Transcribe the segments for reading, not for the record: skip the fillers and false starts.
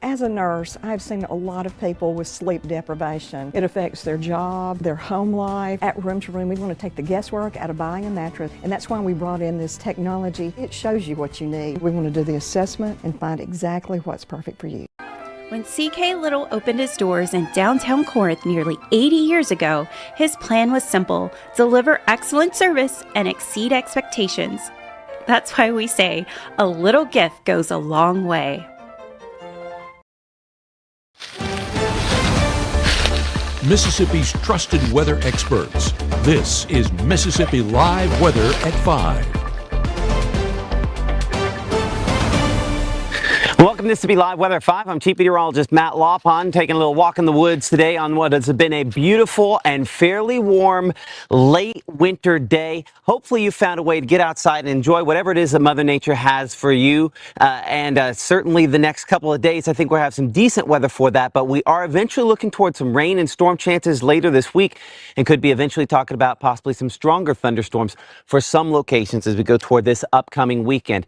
As a nurse, I've seen a lot of people with sleep deprivation. It affects their job, their home life. At Room to Room, we want to take the guesswork out of buying a mattress, and that's why we brought in this technology. It shows you what you need. We want to do the assessment and find exactly what's perfect for you. When C.K. Little opened his doors in downtown Corinth nearly 80 years ago, his plan was simple: deliver excellent service and exceed expectations. That's why we say a little gift goes a long way. Mississippi's trusted weather experts. This is Mississippi Live Weather at 5. Welcome to Mississippi Live Weather at 5. I'm Chief Meteorologist Matt Laupon, taking a little walk in the woods today on what has been a beautiful and fairly warm late winter day. Hopefully you found a way to get outside and enjoy whatever it is that Mother Nature has for you. Certainly the next couple of days, I think we'll have some decent weather for that, but we are eventually looking towards some rain and storm chances later this week, and could be eventually talking about possibly some stronger thunderstorms for some locations as we go toward this upcoming weekend.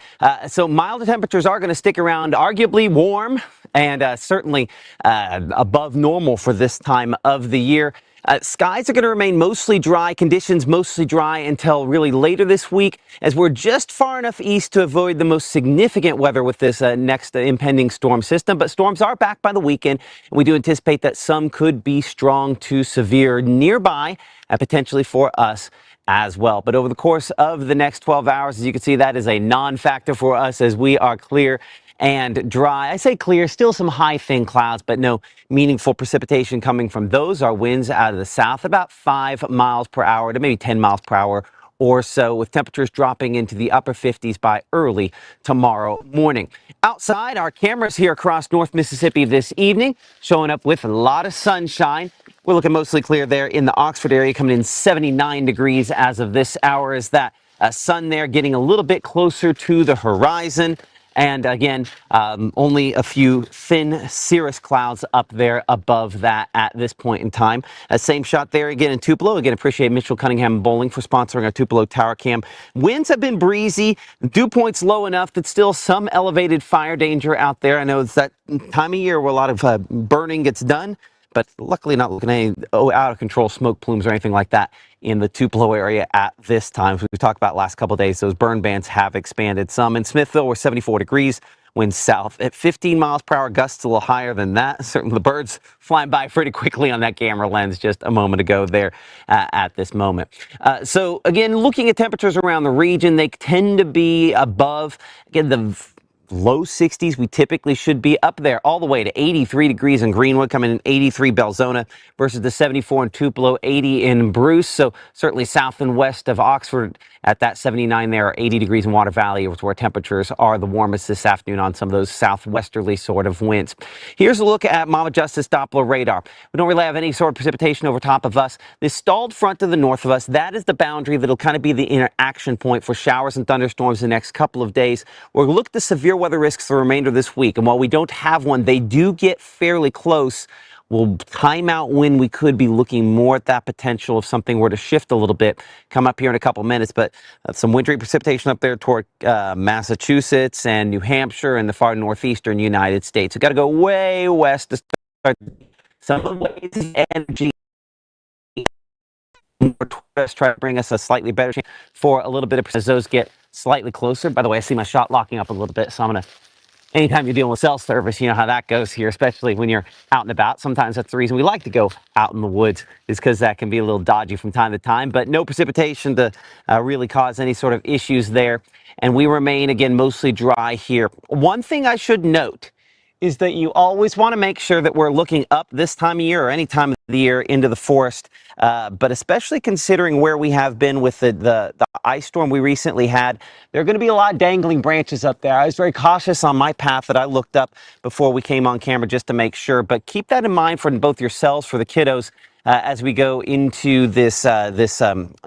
So milder temperatures are going to stick around, arguably warm and certainly above normal for this time of the year. Skies are going to remain mostly dry, conditions mostly dry until really later this week, as we're just far enough east to avoid the most significant weather with this next impending storm system. But storms are back by the weekend, and we do anticipate that some could be strong to severe nearby, potentially for us as well. But over the course of the next 12 hours, as you can see, that is a non-factor for us as we are clear and dry. I say clear, still some high thin clouds, but no meaningful precipitation coming from those. Our winds out of the south about 5 miles per hour to maybe 10 miles per hour or so, with temperatures dropping into the upper 50s by early tomorrow morning. Outside, our cameras here across North Mississippi this evening showing up with a lot of sunshine. We're looking mostly clear there in the Oxford area, coming in 79 degrees as of this hour. Is that sun there getting a little bit closer to the horizon? And again, only a few thin cirrus clouds up there above that at this point in time. Same shot there again in Tupelo. Again, appreciate Mitchell Cunningham Bowling for sponsoring our Tupelo Tower Cam. Winds have been breezy. Dew point's low enough that still some elevated fire danger out there. I know it's that time of year where a lot of burning gets done, but luckily not looking at any out of control smoke plumes or anything like that in the Tupelo area at this time. So we talked about last couple of days, those burn bands have expanded some. In Smithville, we're 74 degrees, winds south at 15 miles per hour, gusts a little higher than that. Certainly the birds flying by pretty quickly on that camera lens just a moment ago there at this moment. So again, looking at temperatures around the region, they tend to be above, again, the low 60s. We typically should be up there all the way to 83 degrees in Greenwood, coming in 83 Belzona versus the 74 in Tupelo, 80 in Bruce. So certainly south and west of Oxford at that 79 there, 80 degrees in Water Valley, where temperatures are the warmest this afternoon on some of those southwesterly sort of winds. Here's a look at Mama Justice Doppler radar. We don't really have any sort of precipitation over top of us. This stalled front to the north of us, that is the boundary that'll kind of be the interaction point for showers and thunderstorms the next couple of days. We'll look at the severe weather risks the remainder of this week, and while we don't have one, they do get fairly close. We'll time out when we could be looking more at that potential if something were to shift a little bit. Come up here in a couple minutes, but some wintry precipitation up there toward Massachusetts and New Hampshire and the far northeastern United States. We've got to go way west to start some of the ways energy try to bring us a slightly better chance for a little bit of as those get slightly closer. By the way, I see my shot locking up a little bit, so I'm going to, anytime you're dealing with cell service, you know how that goes here, especially when you're out and about. Sometimes that's the reason we like to go out in the woods, is because that can be a little dodgy from time to time, but no precipitation to really cause any sort of issues there. And we remain, again, mostly dry here. One thing I should note is that you always want to make sure that we're looking up this time of year or any time of the year into the forest, but especially considering where we have been with the ice storm we recently had. There are going to be a lot of dangling branches up there. I was very cautious on my path that I looked up before we came on camera just to make sure, but keep that in mind for both yourselves, for the kiddos, as we go into this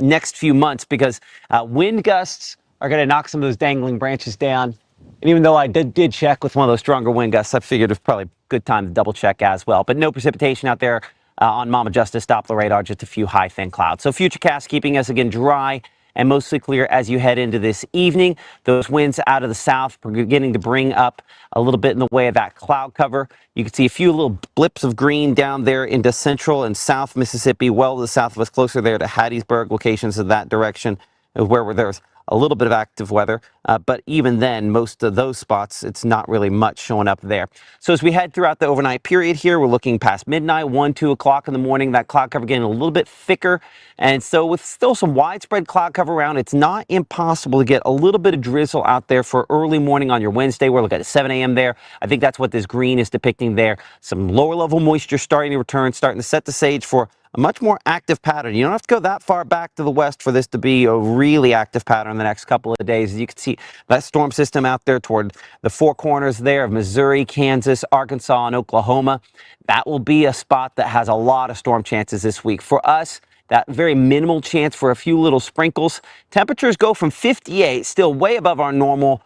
next few months, because wind gusts are going to knock some of those dangling branches down. And even though I did check with one of those stronger wind gusts, I figured it was probably a good time to double check as well. But no precipitation out there on Mama Justice Doppler radar, just a few high thin clouds. So Futurecast keeping us again dry and mostly clear as you head into this evening. Those winds out of the south are beginning to bring up a little bit in the way of that cloud cover. You can see a few little blips of green down there into central and south Mississippi, well to the south of us, closer there to Hattiesburg, locations of that direction, where there's a little bit of active weather, but even then, most of those spots, it's not really much showing up there. So as we head throughout the overnight period here, we're looking past midnight, 1, 2 o'clock in the morning, that cloud cover getting a little bit thicker. And so with still some widespread cloud cover around, it's not impossible to get a little bit of drizzle out there for early morning on your Wednesday. We're looking at 7 a.m. there. I think that's what this green is depicting there. Some lower level moisture starting to return, starting to set the stage for a much more active pattern. You don't have to go that far back to the west for this to be a really active pattern the next couple of days. As you can see, that storm system out there toward the four corners there of Missouri, Kansas, Arkansas, and Oklahoma. That will be a spot that has a lot of storm chances this week. For us, that very minimal chance for a few little sprinkles. Temperatures go from 58, still way above our normal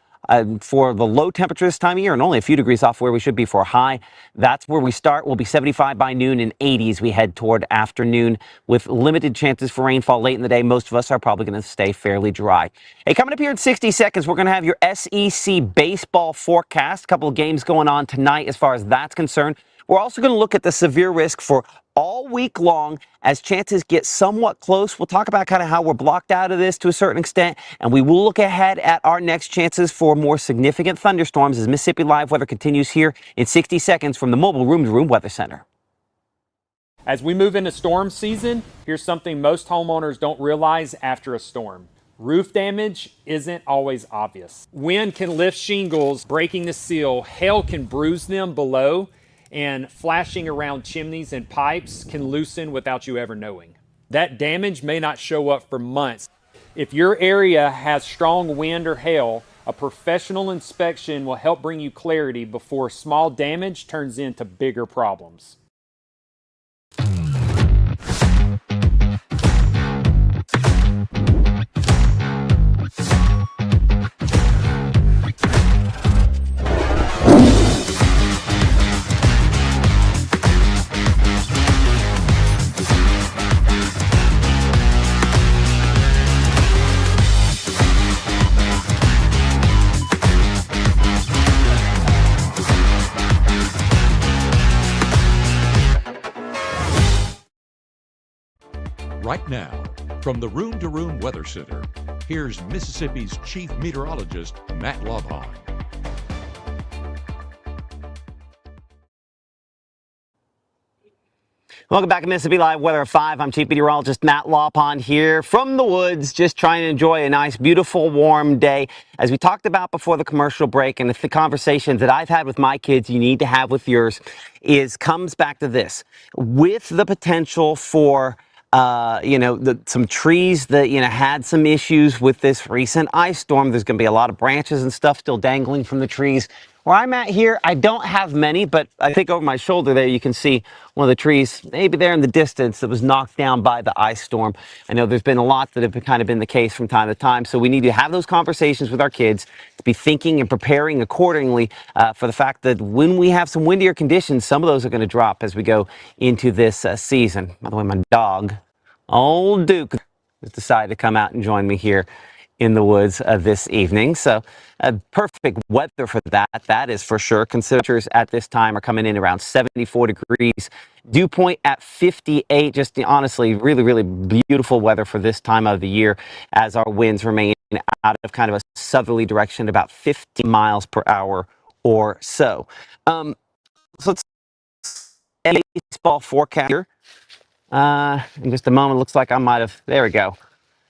for the low temperature this time of year, and only a few degrees off where we should be for a high. That's where we start. We'll be 75 by noon and 80s we head toward afternoon with limited chances for rainfall late in the day. Most of us are probably going to stay fairly dry. Hey, coming up here in 60 seconds, we're going to have your SEC baseball forecast. A couple of games going on tonight as far as that's concerned. We're also going to look at the severe risk for all week long as chances get somewhat close. We'll talk about kind of how we're blocked out of this to a certain extent, and we will look ahead at our next chances for more significant thunderstorms as Mississippi Live Weather continues here in 60 seconds from the Mobile Room to Room Weather Center. As we move into storm season, here's something most homeowners don't realize after a storm. Roof damage isn't always obvious. Wind can lift shingles, breaking the seal. Hail can bruise them below, and flashing around chimneys and pipes can loosen without you ever knowing. That damage may not show up for months. If your area has strong wind or hail, a professional inspection will help bring you clarity before small damage turns into bigger problems. Right now, from the Room to Room Weather Center, here's Mississippi's Chief Meteorologist, Matt Laupon. Welcome back to Mississippi Live Weather at 5. I'm Chief Meteorologist Matt Laupon here from the woods, just trying to enjoy a nice, beautiful, warm day. As we talked about before the commercial break, and the conversations that I've had with my kids, you need to have with yours, comes back to this. With the potential for some trees that, had some issues with this recent ice storm. There's going to be a lot of branches and stuff still dangling from the trees. Where I'm at here, I don't have many, but I think over my shoulder there you can see one of the trees, maybe there in the distance, that was knocked down by the ice storm. I know there's been a lot that have kind of been the case from time to time, so we need to have those conversations with our kids, to be thinking and preparing accordingly for the fact that when we have some windier conditions, some of those are going to drop as we go into this season. By the way, my dog, old Duke, has decided to come out and join me here in the woods this evening. So perfect weather for that. That is for sure. Temperatures at this time are coming in around 74 degrees. Dew point at 58. Just honestly, really, really beautiful weather for this time of the year as our winds remain out of kind of a southerly direction, about 50 miles per hour or so. So let's baseball forecast here. In just a moment, looks like I might have, there we go.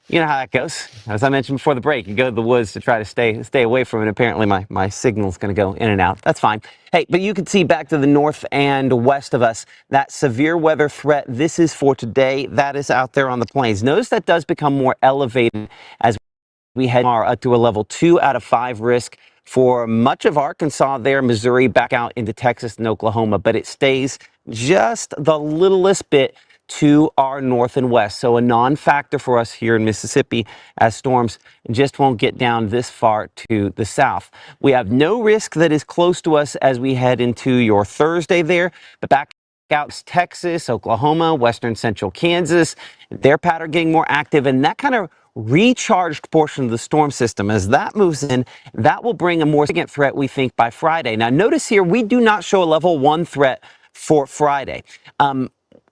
You know how that goes. As I mentioned before the break, you go to the woods to try to stay away from it. Apparently my signal's going to go in and out. That's fine. Hey, but you can see back to the north and west of us, that severe weather threat, this is for today. That is out there on the plains. Notice that does become more elevated as we head to a level 2 out of 5 risk for much of Arkansas there, Missouri, back out into Texas and Oklahoma, but it stays just the littlest bit to our north and west. So a non-factor for us here in Mississippi as storms just won't get down this far to the south. We have no risk that is close to us as we head into your Thursday there, but back out Texas, Oklahoma, western central Kansas, their pattern getting more active, and that kind of recharged portion of the storm system. As that moves in, that will bring a more significant threat, we think, by Friday. Now, notice here, we do not show a level 1 threat for Friday.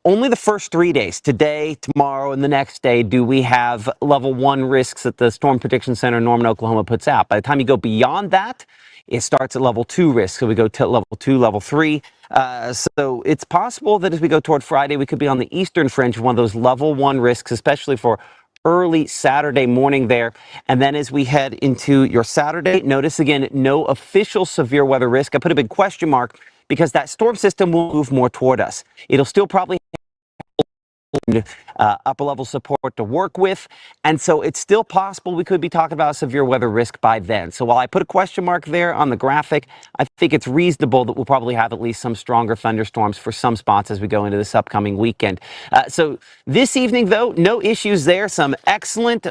Only the first 3 days, today, tomorrow, and the next day, do we have level 1 risks that the Storm Prediction Center in Norman, Oklahoma puts out. By the time you go beyond that, it starts at level 2 risk. So we go to level 2, level 3. So it's possible that as we go toward Friday, we could be on the eastern fringe of one of those level 1 risks, especially for early Saturday morning there. And then as we head into your Saturday, notice again, no official severe weather risk. I put a big question mark because that storm system will move more toward us. It'll still probably upper level support to work with. And so it's still possible we could be talking about a severe weather risk by then. So while I put a question mark there on the graphic, I think it's reasonable that we'll probably have at least some stronger thunderstorms for some spots as we go into this upcoming weekend. So this evening, though, no issues there. Some excellent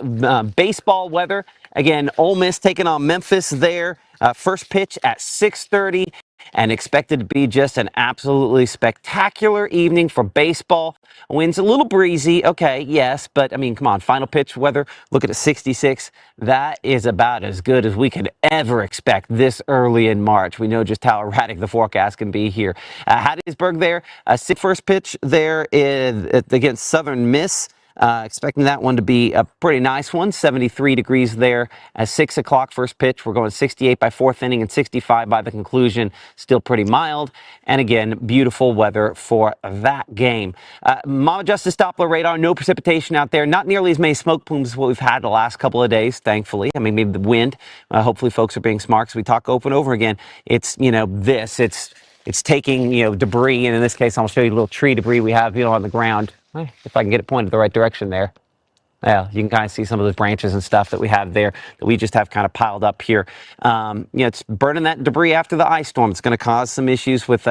baseball weather. Again, Ole Miss taking on Memphis there. First pitch at 6:30. And expected to be just an absolutely spectacular evening for baseball. Winds a little breezy, okay, yes, but I mean, come on, final pitch weather, look at a 66. That is about as good as we could ever expect this early in March. We know just how erratic the forecast can be here. Hattiesburg there, first pitch there against Southern Miss. Expecting that one to be a pretty nice one. 73 degrees there at 6 o'clock first pitch. We're going 68 by fourth inning and 65 by the conclusion. Still pretty mild. And again, beautiful weather for that game. Mama Justice Doppler radar, no precipitation out there. Not nearly as many smoke plumes as what we've had the last couple of days, thankfully. I mean, maybe the wind. Hopefully folks are being smart because we talk over and over again. It's, it's taking, debris. And in this case, I'll show you a little tree debris we have, on the ground. If I can get it pointed the right direction there. Yeah, you can kind of see some of those branches and stuff that we have there that we just have kind of piled up here. It's burning that debris after the ice storm. It's going to cause some issues with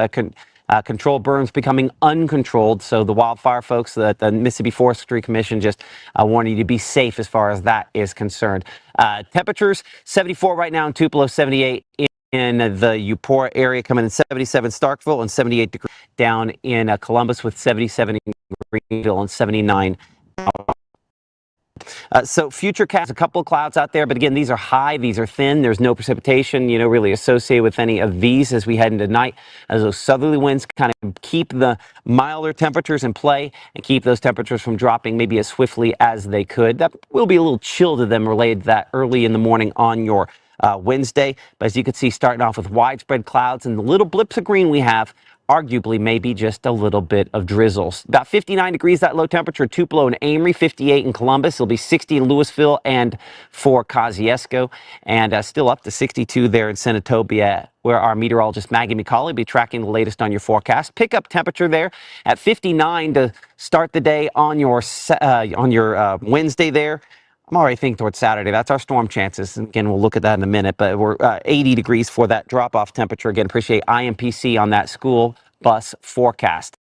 controlled burns becoming uncontrolled. So the wildfire folks, the Mississippi Forestry Commission just warning you to be safe as far as that is concerned. Temperatures, 74 right now in Tupelo, 78 in the Eupora area, coming in 77 Starkville and 78 degrees down in Columbus with 77 in Greenville and 79. So future cast, a couple of clouds out there, but again, these are high, these are thin. There's no precipitation, really associated with any of these as we head into night, as those southerly winds kind of keep the milder temperatures in play and keep those temperatures from dropping maybe as swiftly as they could. That will be a little chill to them related to that early in the morning on your Wednesday. But as you can see, starting off with widespread clouds and the little blips of green we have, arguably maybe just a little bit of drizzles. About 59 degrees, that low temperature, Tupelo and Amory, 58 in Columbus. It'll be 60 in Louisville and for Kosciuszko, and still up to 62 there in Senatobia, where our meteorologist Maggie McCauley will be tracking the latest on your forecast. Pick up temperature there at 59 to start the day on your Wednesday there. I'm already thinking towards Saturday. That's our storm chances. And again, we'll look at that in a minute, but we're 80 degrees for that drop-off temperature. Again, appreciate IMPC on that school bus forecast.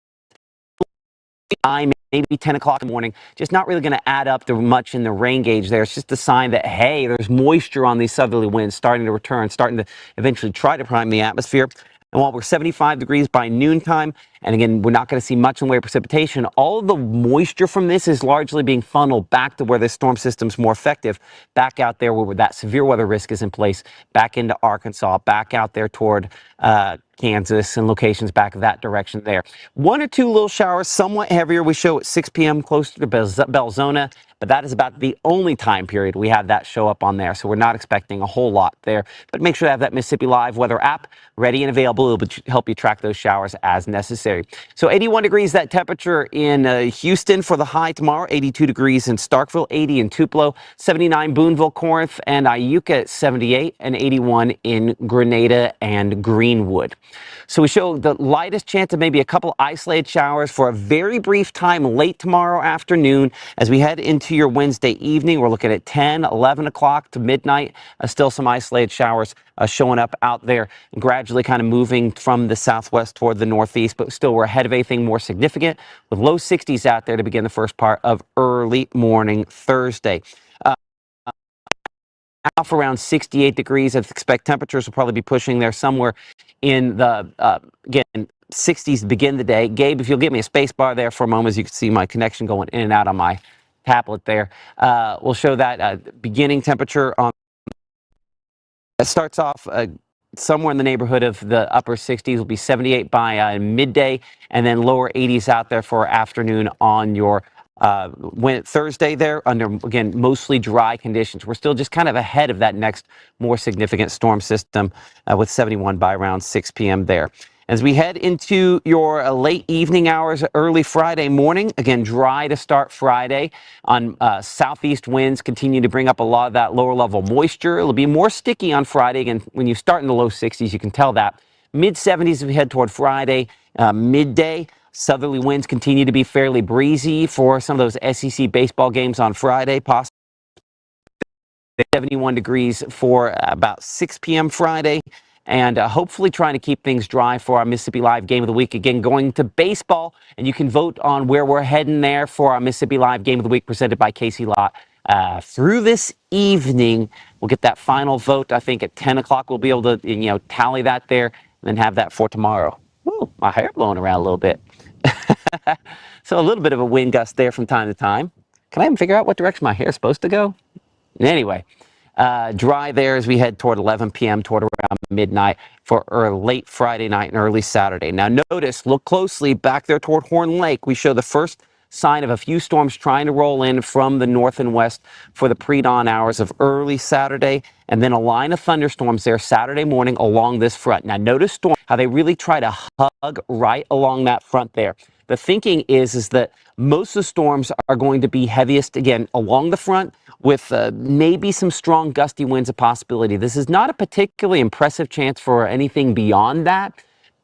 Maybe 10 o'clock in the morning, just not really going to add up to much in the rain gauge there. It's just a sign that, hey, there's moisture on these southerly winds starting to return, starting to eventually try to prime the atmosphere. And while we're 75 degrees by noontime, and again, we're not going to see much in the way of precipitation, all of the moisture from this is largely being funneled back to where the storm system's more effective, back out there where that severe weather risk is in place, back into Arkansas, back out there toward Kansas and locations back that direction there. One or two little showers, somewhat heavier. We show at 6 p.m. closer to Belzona, but that is about the only time period we have that show up on there. So we're not expecting a whole lot there. But make sure to have that Mississippi Live weather app ready and available. It will help you track those showers as necessary. So 81 degrees, that temperature in Houston for the high tomorrow, 82 degrees in Starkville, 80 in Tupelo, 79 Boonville, Corinth, and Iuka at 78, and 81 in Grenada and Greenwood. So we show the lightest chance of maybe a couple isolated showers for a very brief time late tomorrow afternoon. As we head into your Wednesday evening, we're looking at 10, 11 o'clock to midnight. Still some isolated showers showing up out there, gradually kind of moving from the southwest toward the northeast, but still we're ahead of anything more significant with low 60s out there to begin the first part of early morning Thursday. Off around 68 degrees. I expect temperatures will probably be pushing there somewhere in the, again, 60s to begin the day. Gabe, if you'll give me a space bar there for a moment, as you can see my connection going in and out on my tablet there. We'll show that beginning temperature on. It starts off somewhere in the neighborhood of the upper 60s. Will be 78 by midday, and then lower 80s out there for afternoon on your Thursday there, under, again, mostly dry conditions. We're still just kind of ahead of that next more significant storm system with 71 by around 6 p.m. there. As we head into your late evening hours, early Friday morning, again, dry to start Friday on southeast winds continue to bring up a lot of that lower level moisture. It'll be more sticky on Friday. Again, when you start in the low 60s, you can tell that. Mid 70s as we head toward Friday, midday. Southerly winds continue to be fairly breezy for some of those SEC baseball games on Friday, possibly 71 degrees for about 6 p.m. Friday. And hopefully trying to keep things dry for our Mississippi Live Game of the Week. Again, going to baseball, and you can vote on where we're heading there for our Mississippi Live Game of the Week presented by Casey Lott. Through this evening, we'll get that final vote. I think at 10 o'clock we'll be able to, tally that there and then have that for tomorrow. Ooh, my hair blowing around a little bit. So a little bit of a wind gust there from time to time. Can I even figure out what direction my hair is supposed to go? Anyway. Dry there as we head toward 11 p.m., toward around midnight for late Friday night and early Saturday. Now notice, look closely back there toward Horn Lake. We show the first sign of a few storms trying to roll in from the north and west for the pre-dawn hours of early Saturday, and then a line of thunderstorms there Saturday morning along this front. Now notice how they really try to hug right along that front there. The thinking is that most of the storms are going to be heaviest, again, along the front with maybe some strong gusty winds a possibility. This is not a particularly impressive chance for anything beyond that.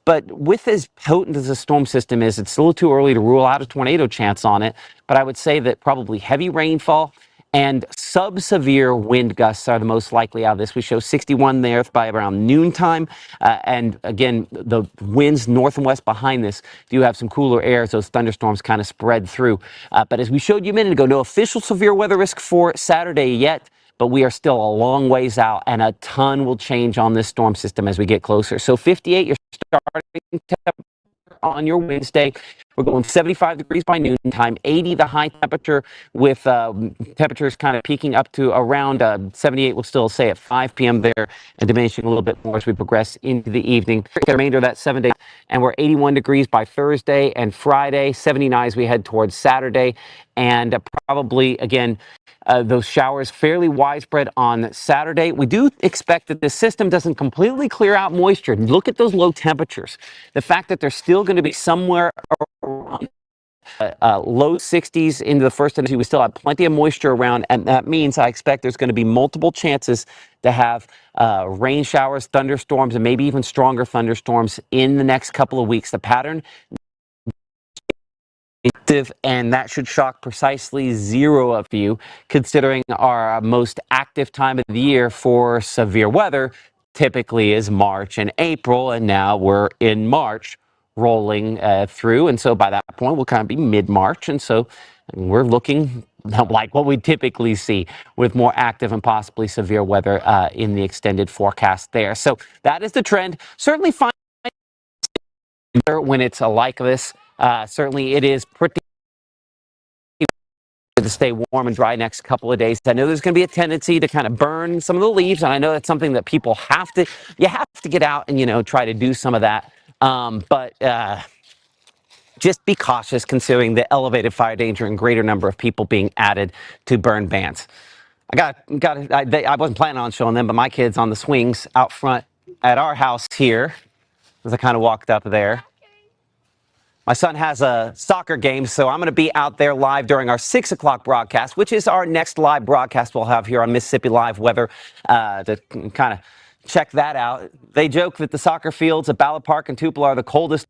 But with as potent as the storm system is, it's a little too early to rule out a tornado chance on it. But I would say that probably heavy rainfall and sub-severe wind gusts are the most likely out of this. We show 61 there by around noontime. And again, the winds north and west behind this do have some cooler air as those thunderstorms kind of spread through. But as we showed you a minute ago, no official severe weather risk for Saturday yet. But we are still a long ways out, and a ton will change on this storm system as we get closer. So 58, your starting temperature on your Wednesday. We're going 75 degrees by noontime, 80 the high temperature, with temperatures kind of peaking up to around 78. We'll still say at 5 p.m. there, and diminishing a little bit more as we progress into the evening. The remainder of that 7 days, and we're 81 degrees by Thursday and Friday, 79 as we head towards Saturday, and probably, again, those showers fairly widespread on Saturday. We do expect that this system doesn't completely clear out moisture. Look at those low temperatures. The fact that they're still going to be somewhere around low 60s into the first energy, we still have plenty of moisture around, and that means I expect there's going to be multiple chances to have rain showers, thunderstorms, and maybe even stronger thunderstorms in the next couple of weeks. The pattern, and that should shock precisely 0 of you, considering our most active time of the year for severe weather typically is March and April, and now we're in March rolling through, and so by that point we'll kind of be mid-March, and so we're looking like what we typically see with more active and possibly severe weather in the extended forecast there. So that is the trend. Certainly fine when it's like this. Certainly it is pretty to stay warm and dry next couple of days. I know there's going to be a tendency to kind of burn some of the leaves, and I know that's something that people have to get out and, try to do some of that. But just be cautious considering the elevated fire danger and greater number of people being added to burn bans. I wasn't planning on showing them, but my kids on the swings out front at our house here, as I kind of walked up there. My son has a soccer game, so I'm going to be out there live during our 6 o'clock broadcast, which is our next live broadcast we'll have here on Mississippi Live Weather to kind of check that out. They joke that the soccer fields at Ballard Park and Tupelo are the coldest.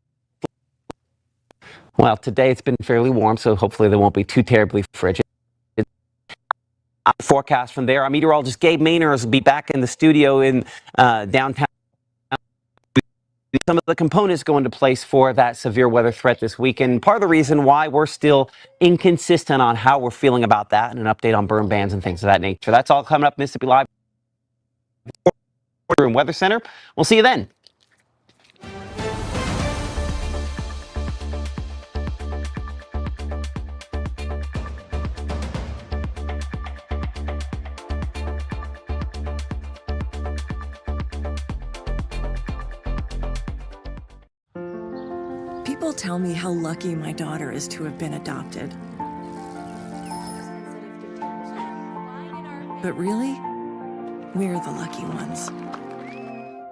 Well, today it's been fairly warm, so hopefully they won't be too terribly frigid. Forecast from there. Our meteorologist Gabe Maynard will be back in the studio in downtown. Some of the components go into place for that severe weather threat this weekend. Part of the reason why we're still inconsistent on how we're feeling about that, and an update on burn bans and things of that nature. That's all coming up Mississippi Live Weather Center. We'll see you then. People tell me how lucky my daughter is to have been adopted. But really, we're the lucky ones.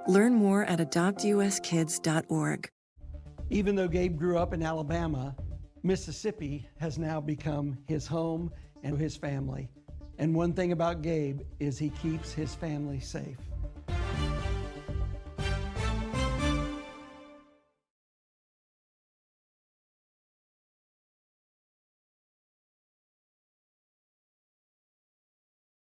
Learn more at adoptuskids.org. Even though Gabe grew up in Alabama, Mississippi has now become his home and his family. And one thing about Gabe is he keeps his family safe.